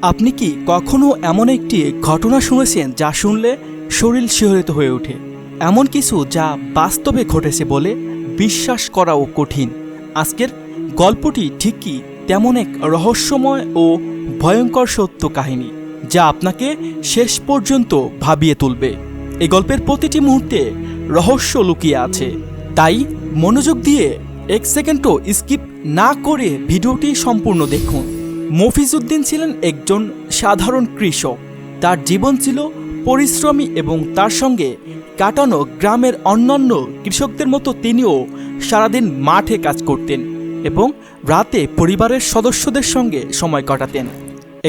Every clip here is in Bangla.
আপনি কি কখনো এমন একটি ঘটনা শুনেছেন যা শুনলে শরীর শিহরিত হয়ে ওঠে? এমন কিছু যা বাস্তবে ঘটেছে বলে বিশ্বাস করাও কঠিন। আজকের গল্পটি ঠিকই তেমন এক রহস্যময় ও ভয়ঙ্কর সত্য কাহিনী, যা আপনাকে শেষ পর্যন্ত ভাবিয়ে তুলবে। এই গল্পের প্রতিটি মুহূর্তে রহস্য লুকিয়ে আছে, তাই মনোযোগ দিয়ে এক সেকেন্ডও স্কিপ না করে ভিডিওটি সম্পূর্ণ দেখুন। মফিজউদ্দিন ছিলেন একজন সাধারণ কৃষক। তার জীবন ছিল পরিশ্রমী এবং তার সঙ্গে কাটানো গ্রামের অন্যান্য কৃষকদের মতো তিনিও সারাদিন মাঠে কাজ করতেন এবং রাতে পরিবারের সদস্যদের সঙ্গে সময় কাটাতেন।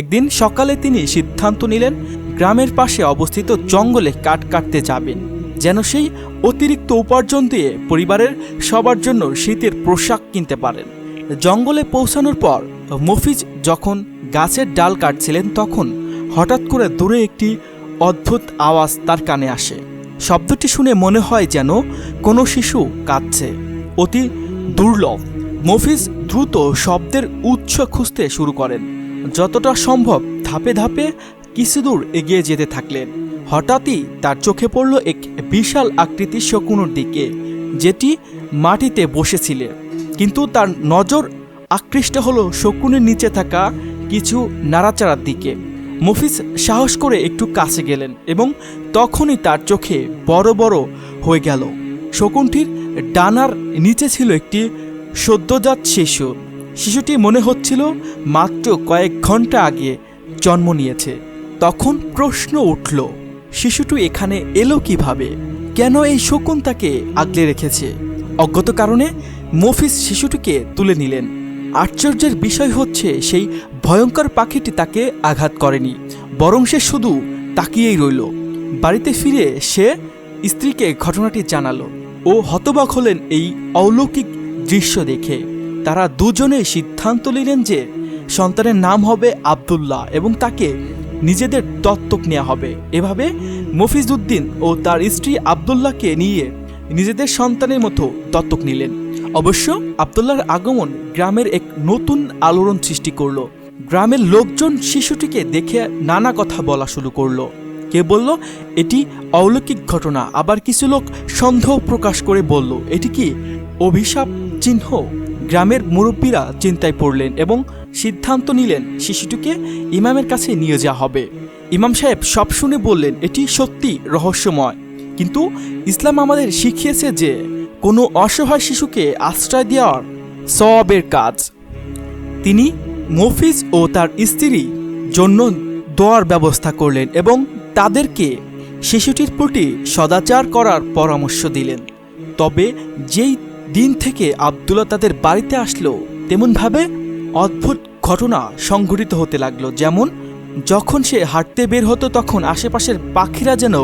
একদিন সকালে তিনি সিদ্ধান্ত নিলেন গ্রামের পাশে অবস্থিত জঙ্গলে কাঠ কাটতে যাবেন, যেন সেই অতিরিক্ত উপার্জন দিয়ে পরিবারের সবার জন্য শীতের পোশাক কিনতে পারেন। জঙ্গলে পৌঁছানোর পর মফিজ যখন গাছের ডাল কাটছিলেন, তখন হঠাৎ করে দূরে একটি অদ্ভুত আওয়াজ তার কানে আসে। শব্দটি শুনে মনে হয় যেন কোনো শিশু কাঁদছে, অতি দুর্লভ। মফিজ দ্রুত শব্দের উৎস খুঁজতে শুরু করেন। যতটা সম্ভব ধাপে ধাপে কিছু দূর এগিয়ে যেতে থাকলেন। হঠাৎই তার চোখে পড়ল এক বিশাল আকৃতির শকুনের দিকে, যেটি মাটিতে বসেছিল। কিন্তু তার নজর আকৃষ্ট হলো শকুনের নিচে থাকা কিছু নাড়াচাড়ার দিকে। মফিজ সাহস করে একটু কাছে গেলেন এবং তখনই তার চোখে বড় বড় হয়ে গেল। শকুনটির ডানার নিচে ছিল একটি সদ্যজাত শিশু। শিশুটি মনে হচ্ছিল মাত্র কয়েক ঘন্টা আগে জন্ম নিয়েছে। তখন প্রশ্ন উঠল, শিশুটি এখানে এলো কিভাবে? কেন এই শকুন তাকে আগলে রেখেছে? অজ্ঞাত কারণে মফিজ শিশুটিকে তুলে নিলেন। আশ্চর্যের বিষয় হচ্ছে, সেই ভয়ঙ্কর পাখিটি তাকে আঘাত করেনি, বরং সে শুধু তাকিয়েই রইল। বাড়িতে ফিরে সে স্ত্রীকে ঘটনাটি জানালো ও হতবাক হলেন এই অলৌকিক দৃশ্য দেখে। তারা দুজনেই সিদ্ধান্ত নিলেন যে সন্তানের নাম হবে আব্দুল্লাহ এবং তাকে নিজেদের দত্তক নেওয়া হবে। এভাবে মফিজউদ্দিন ও তার স্ত্রী আব্দুল্লাহকে নিয়ে নিজেদের সন্তানের মতো দত্তক নিলেন। অবশ্য আব্দুল্লাহর আগমন গ্রামের এক নতুন আলোড়ন সৃষ্টি করল। গ্রামের লোকজন শিশুটিকে দেখে নানা কথা বলা শুরু করলো। কে বলল এটি অলৌকিক ঘটনা, আবার কিছু লোক সন্দেহ প্রকাশ করে বলল এটি কি অভিশাপ চিহ্ন। গ্রামের মুরব্বীরা চিন্তায় পড়লেন এবং সিদ্ধান্ত নিলেন শিশুটিকে ইমামের কাছে নিয়ে যাওয়া হবে। ইমাম সাহেব সব শুনে বললেন, এটি সত্যি রহস্যময়, কিন্তু ইসলাম আমাদের শিখিয়েছে যে কোনো অসহায় শিশুকে আশ্রয় দেওয়ার সওয়াবের কাজ। তিনি মফিজ ও তার স্ত্রীর জন্য দোয়ার ব্যবস্থা করলেন এবং তাদেরকে শিশুটির প্রতি সদাচার করার পরামর্শ দিলেন। তবে যেই দিন থেকে আব্দুল্লাহ তাদের বাড়িতে আসলো, তেমনভাবে অদ্ভুত ঘটনা সংঘটিত হতে লাগলো। যেমন যখন সে হাঁটতে বের হতো, তখন আশেপাশের পাখিরা যেন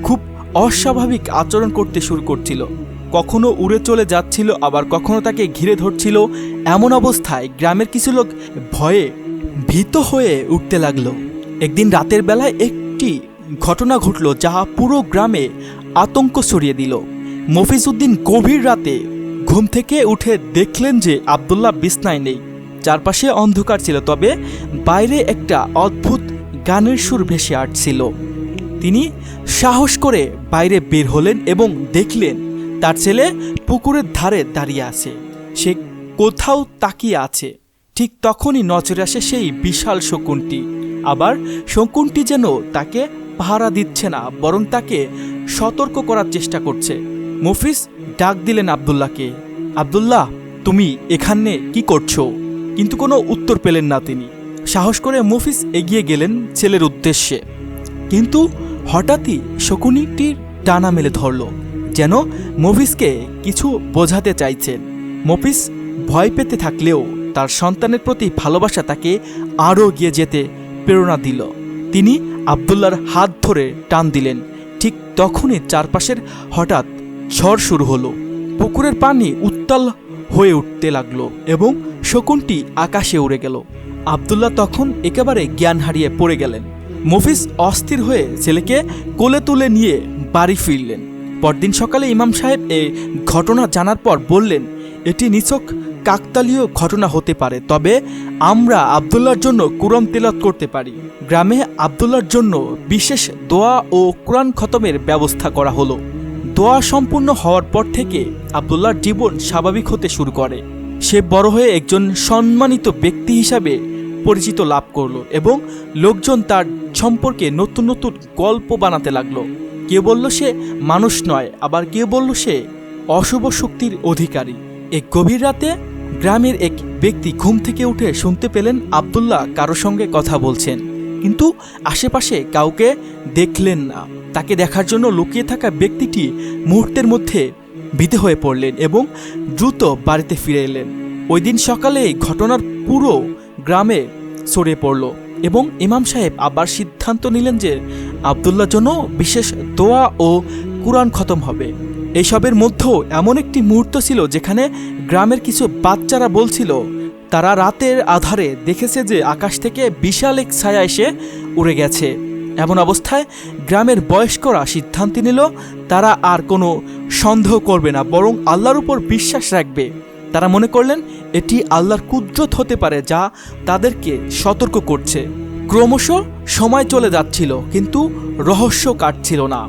খুব অস্বাভাবিক আচরণ করতে শুরু করছিল। কখনো উড়ে চলে যাচ্ছিল, আবার কখনো তাকে ঘিরে ধরছিল। এমন অবস্থায় গ্রামের কিছু লোক ভয়ে ভীত হয়ে উঠতে লাগলো। একদিন রাতের বেলায় একটি ঘটনা ঘটল যা পুরো গ্রামে আতঙ্ক ছড়িয়ে দিল। মফিজউদ্দিন গভীর রাতে ঘুম থেকে উঠে দেখলেন যে আব্দুল্লাহ বিছনায় নেই। চারপাশে অন্ধকার ছিল, তবে বাইরে একটা অদ্ভুত গানের সুর ভেসে আসছিল। তিনি সাহস করে বাইরে বের হলেন এবং দেখলেন তার ছেলে পুকুরের ধারে দাঁড়িয়ে আছে। সে কোথাও তাকিয়ে আছে। ঠিক তখনই নজরে আসে সেই বিশাল শকুনটি। আবার শকুনটি যেন তাকে পাহারা দিচ্ছে না, বরং তাকে সতর্ক করার চেষ্টা করছে। মফিজ ডাক দিলেন আব্দুল্লাহকে, আব্দুল্লাহ তুমি এখানে কি করছো? কিন্তু কোনো উত্তর পেলেন না তিনি। সাহস করে মফিজ এগিয়ে গেলেন ছেলের উদ্দেশ্যে, কিন্তু হঠাৎই শকুনটির ডানা মেলে ধরল, যেন মফিজকে কিছু বোঝাতে চাইছেন। মফিজ ভয় পেতে থাকলেও তার সন্তানের প্রতি ভালোবাসা তাকে আরও এগিয়ে যেতে প্রেরণা দিল। তিনি আব্দুল্লাহর হাত ধরে টান দিলেন। ঠিক তখনই চারপাশের হঠাৎ ঝড় শুরু হলো। পুকুরের পানি উত্তাল হয়ে উঠতে লাগলো এবং শকুনটি আকাশে উড়ে গেল। আব্দুল্লাহ তখন একেবারে জ্ঞান হারিয়ে পড়ে গেলেন। মফিজ অস্থির হয়ে ছেলেকে কোলে তুলে নিয়ে বাড়ি ফিরলেন। পরদিন সকালে ইমাম সাহেব এই ঘটনা জানার পর বললেন, এটি নিছক কাকতালীয় ঘটনা হতে পারে, তবে আমরা আবদুল্লাহর জন্য কোরআন তেলাওয়াত করতে পারি। গ্রামে আবদুল্লাহর জন্য বিশেষ দোয়া ও কোরআন খতমের ব্যবস্থা করা হলো। দোয়া সম্পূর্ণ হওয়ার পর থেকে আবদুল্লাহর জীবন স্বাভাবিক হতে শুরু করে। সে বড় হয়ে একজন সম্মানিত ব্যক্তি হিসাবে পরিচিত লাভ করলো এবং লোকজন তার সম্পর্কে নতুন নতুন গল্প বানাতে লাগলো। কেউ বলল সে মানুষ নয়, আবার কেউ বলল সে অশুভ শক্তির অধিকারী। এক গভীর রাতে গ্রামের এক ব্যক্তি ঘুম থেকে উঠে শুনতে পেলেন আবদুল্লাহ কারো সঙ্গে কথা বলছেন, কিন্তু আশেপাশে কাউকে দেখলেন না। তাকে দেখার জন্য লুকিয়ে থাকা ব্যক্তিটি মুহূর্তের মধ্যে ভীত হয়ে পড়লেন এবং দ্রুত বাড়িতে ফিরে এলেন। ওই দিন সকালে ঘটনার পুরো গ্রামে ছড়িয়ে পড়ল এবং ইমাম সাহেব আবার সিদ্ধান্ত নিলেন যে আবদুল্লাহর জন্য বিশেষ দোয়া ও কুরআন খতম হবে। এইসবের মধ্যেও এমন একটি মুহূর্ত ছিল যেখানে গ্রামের কিছু বাচ্চারা বলছিল তারা রাতের আধারে দেখেছে যে আকাশ থেকে বিশাল এক ছায়া এসে উড়ে গেছে। এমন অবস্থায় গ্রামের বয়স্করা সিদ্ধান্ত নিল তারা আর কোনো সন্দেহ করবে না, বরং আল্লাহর উপর বিশ্বাস রাখবে। তারা মনে করলেন এটি আল্লাহর কুদরত হতে পারে যা তাদেরকে সতর্ক করছে। ক্রমশ সময় চলে যাচ্ছিল, কিন্তু রহস্য কাটছিল না,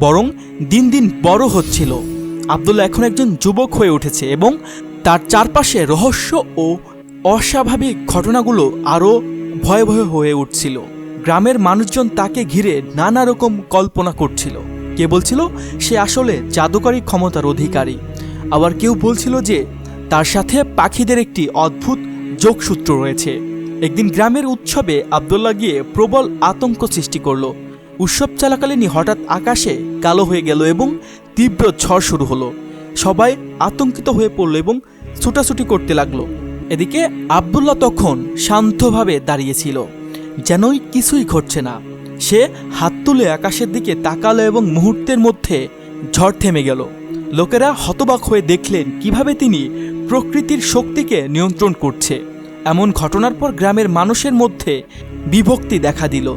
বরং দিন দিন বড় হচ্ছিল। আবদুল্লাহ এখন একজন যুবক হয়ে উঠেছে এবং তার চারপাশে রহস্য ও অস্বাভাবিক ঘটনাগুলো আরও ভয়াবহ হয়ে উঠছিল। গ্রামের মানুষজন তাকে ঘিরে নানা রকম কল্পনা করছিল। কে বলছিল সে আসলে জাদুকরী ক্ষমতার অধিকারী, আবার কেউ বলছিল যে তার সাথে পাখিদের একটি অদ্ভুত যোগসূত্র রয়েছে। একদিন গ্রামের উৎসবে আবদুল্লাহ গিয়ে প্রবল আতঙ্ক সৃষ্টি করল। উৎসব চলাকালীনই হঠাৎ আকাশে কালো হয়ে গেল এবং তীব্র ঝড় শুরু হলো। সবাই আতঙ্কিত হয়ে পড়ল এবং ছুটাছুটি করতে লাগলো। এদিকে আবদুল্লাহ তখন শান্তভাবে দাঁড়িয়েছিল, যেনই কিছুই ঘটছে না। সে হাত তুলে আকাশের দিকে তাকালো এবং মুহূর্তের মধ্যে ঝড় থেমে গেল। লোকেরা হতবাক হয়ে দেখলেন কিভাবে তিনি প্রকৃতির শক্তিকে নিয়ন্ত্রণ করছে। এমন ঘটনার পর গ্রামের মানুষের মধ্যে বিভক্তি দেখা দিল।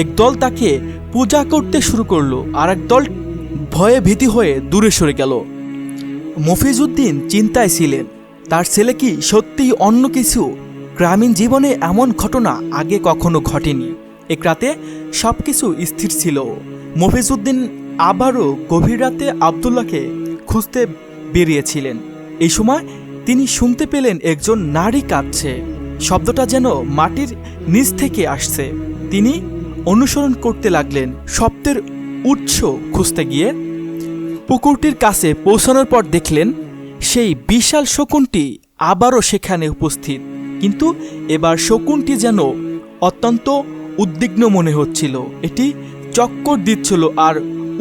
একদল তাকে পূজা করতে শুরু করলো, আর একদল ভয়ে ভীতি হয়ে দূরে সরে গেল। মফিজউদ্দিন চিন্তায় ছিলেন তার ছেলে কি সত্যিই অন্য কিছু। গ্রামীণ জীবনে এমন ঘটনা আগে কখনো ঘটেনি। এক রাতে সবকিছু স্থির ছিল। মফিজউদ্দিন আবারও গভীর রাতে আবদুল্লাহকে খুঁজতে বেরিয়েছিলেন। এই সময় তিনি শুনতে পেলেন একজন নারী কাঁদছে। শব্দটা যেন মাটির নিচ থেকে আসছে। তিনি অনুসরণ করতে লাগলেন, শব্দের উৎস খুঁজতে গিয়ে পুকুরটির কাছে পৌঁছানোর পর দেখলেন সেই বিশাল শকুনটি আবারও সেখানে উপস্থিত, কিন্তু এবার শকুনটি যেন অত্যন্ত উদ্বিগ্ন মনে হচ্ছিল। এটি চক্কর দিচ্ছিল আর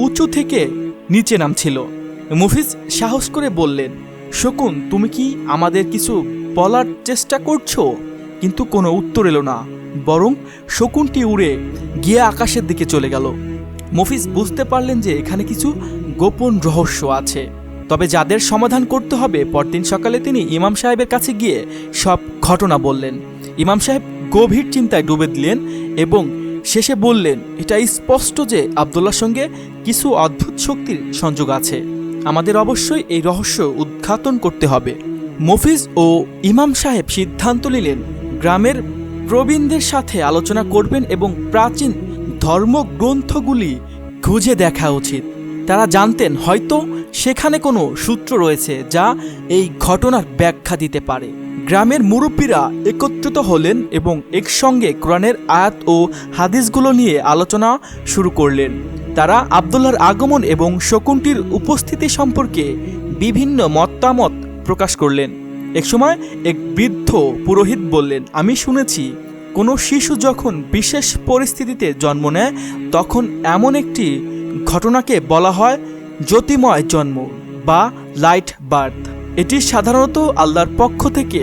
উঁচু থেকে নিচে নামছিল। মুফিজ সাহস করে বললেন, শকুন, তুমি কি আমাদের কিছু বলার চেষ্টা করছো? কিন্তু কোনো উত্তর এলো না, বরং শকুনটি উড়ে গিয়ে আকাশের দিকে চলে গেল। মুফিজ বুঝতে পারলেন যে এখানে কিছু গোপন রহস্য আছে, তবে যাদের সমাধান করতে হবে। পরদিন সকালে তিনি ইমাম সাহেবের কাছে গিয়ে সব ঘটনা বললেন। ইমাম সাহেব গভীর চিন্তায় ডুবে দিলেন এবং শেষে বললেন, এটা স্পষ্ট যে আবদুল্লাহর সঙ্গে কিছু অদ্ভুত শক্তির সংযোগ আছে। আমাদের অবশ্যই এই রহস্য উদ্ঘাটন করতে হবে। মফিজ ও ইমাম সাহেব সিদ্ধান্ত নিলেন গ্রামের প্রবীণদের সাথে আলোচনা করবেন এবং প্রাচীন ধর্মগ্রন্থগুলি খুঁজে দেখা উচিত। তারা জানতেন হয়তো সেখানে কোনো সূত্র রয়েছে যা এই ঘটনার ব্যাখ্যা দিতে পারে। গ্রামের মুরব্বীরা একত্রিত হলেন এবং একসঙ্গে কোরআনের আয়াত ও হাদিসগুলো নিয়ে আলোচনা শুরু করলেন। তারা আবদুল্লাহর আগমন এবং শকুনটির উপস্থিতি সম্পর্কে বিভিন্ন মতামত প্রকাশ করলেন। একসময় এক বৃদ্ধ পুরোহিত বললেন, আমি শুনেছি কোনো শিশু যখন বিশেষ পরিস্থিতিতে জন্ম নেয় তখন এমন একটি ঘটনাকে বলা হয় জ্যোতিময় জন্ম বা লাইট বার্থ। এটি সাধারণত আল্লাহর পক্ষ থেকে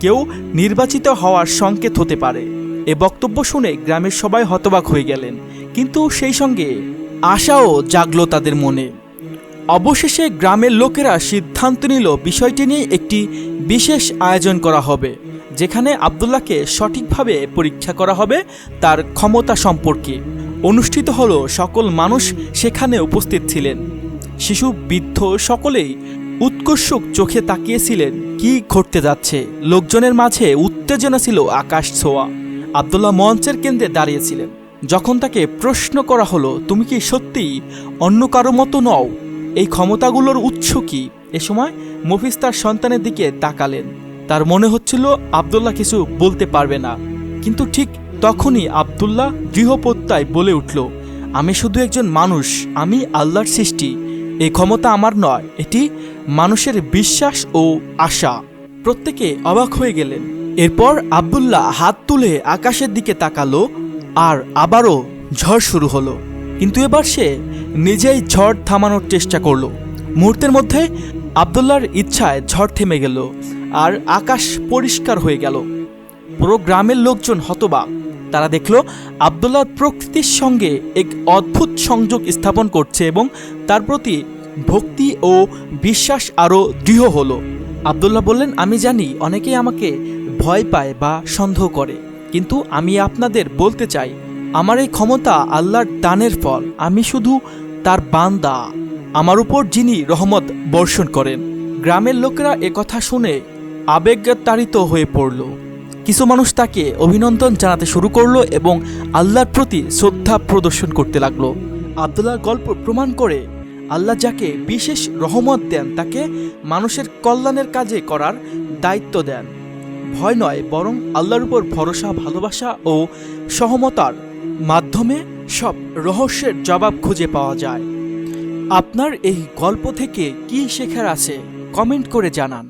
কেউ নির্বাচিত হওয়ার সংকেত হতে পারে। এ বক্তব্য শুনে গ্রামের সবাই হতবাক হয়ে গেলেন, কিন্তু সেই সঙ্গে আশাও জাগলো তাদের মনে। অবশেষে গ্রামের লোকেরা সিদ্ধান্ত নিল বিষয়টি নিয়ে একটি বিশেষ আয়োজন করা হবে, যেখানে আবদুল্লাহকে সঠিকভাবে পরীক্ষা করা হবে তার ক্ষমতা সম্পর্কে। অনুষ্ঠিত হলো, সকল মানুষ সেখানে উপস্থিত ছিলেন। শিশু, বৃদ্ধ সকলেই উৎকর্ষক চোখে তাকিয়েছিলেন কি ঘটতে যাচ্ছে। লোকজনের মাঝে উত্তেজনা ছিল আকাশ ছোঁয়া। আব্দুল্লাহ মঞ্চের কেন্দ্রে দাঁড়িয়েছিলেন। যখন তাকে প্রশ্ন করা হলো, তুমি কি সত্যিই অন্য কারো মতো নও? এই ক্ষমতাগুলোর উৎস কি? এ সময় মফিজ তার সন্তানের দিকে তাকালেন। তার মনে হচ্ছিল আব্দুল্লাহ কিছু বলতে পারবে না, কিন্তু ঠিক তখনই আব্দুল্লাহ দৃঢ়প্রত্যয় বলে উঠল, আমি শুধু একজন মানুষ, আমি আল্লাহর সৃষ্টি। এই ক্ষমতা আমার নয়, এটি মানুষের বিশ্বাস ও আশা। প্রত্যেকে অবাক হয়ে গেলেন। এরপর আব্দুল্লাহ হাত তুলে আকাশের দিকে তাকালো, আর আবারও ঝড় শুরু হলো। কিন্তু এবার সে নিজেই ঝড় থামানোর চেষ্টা করলো। মুহূর্তের মধ্যে আব্দুল্লাহর ইচ্ছায় ঝড় থেমে গেল আর আকাশ পরিষ্কার হয়ে গেল। পুরো গ্রামের লোকজন হতবাক। তারা দেখল আব্দুল্লাহ প্রকৃতির সঙ্গে এক অদ্ভুত সংযোগ স্থাপন করছে এবং তার প্রতি ভক্তি ও বিশ্বাস আরও দৃঢ় হলো। আব্দুল্লাহ বললেন, আমি জানি অনেকেই আমাকে ভয় পায় বা সন্দেহ করে, কিন্তু আমি আপনাদের বলতে চাই, আমার এই ক্ষমতা আল্লাহর দানের ফল। আমি শুধু তার বান্দা, আমার উপর যিনি রহমত বর্ষণ করেন। গ্রামের লোকেরা একথা শুনে আবেগতাড়িত হয়ে পড়ল। কিছু মানুষ তাকে অভিনন্দন জানাতে শুরু করলো এবং আল্লাহর প্রতি শ্রদ্ধা প্রদর্শন করতে লাগলো। আব্দুল্লাহর গল্প প্রমাণ করে আল্লাহ যাকে বিশেষ রহমত দেন তাকে মানুষের কল্যাণের কাজে করার দায়িত্ব দেন। ভয় নয়, বরং আল্লাহর উপর ভরসা, ভালোবাসা ও সহমতার মাধ্যমে সব রহস্যের জবাব খুঁজে পাওয়া যায়। আপনার এই গল্প থেকে কি শেখার আছে কমেন্ট করে জানান।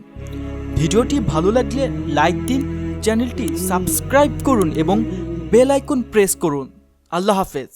ভিডিওটি ভালো লাগলে লাইক দিন, চ্যানেলটি সাবস্ক্রাইব করুন এবং বেল আইকন প্রেস করুন। আল্লাহ হাফেজ।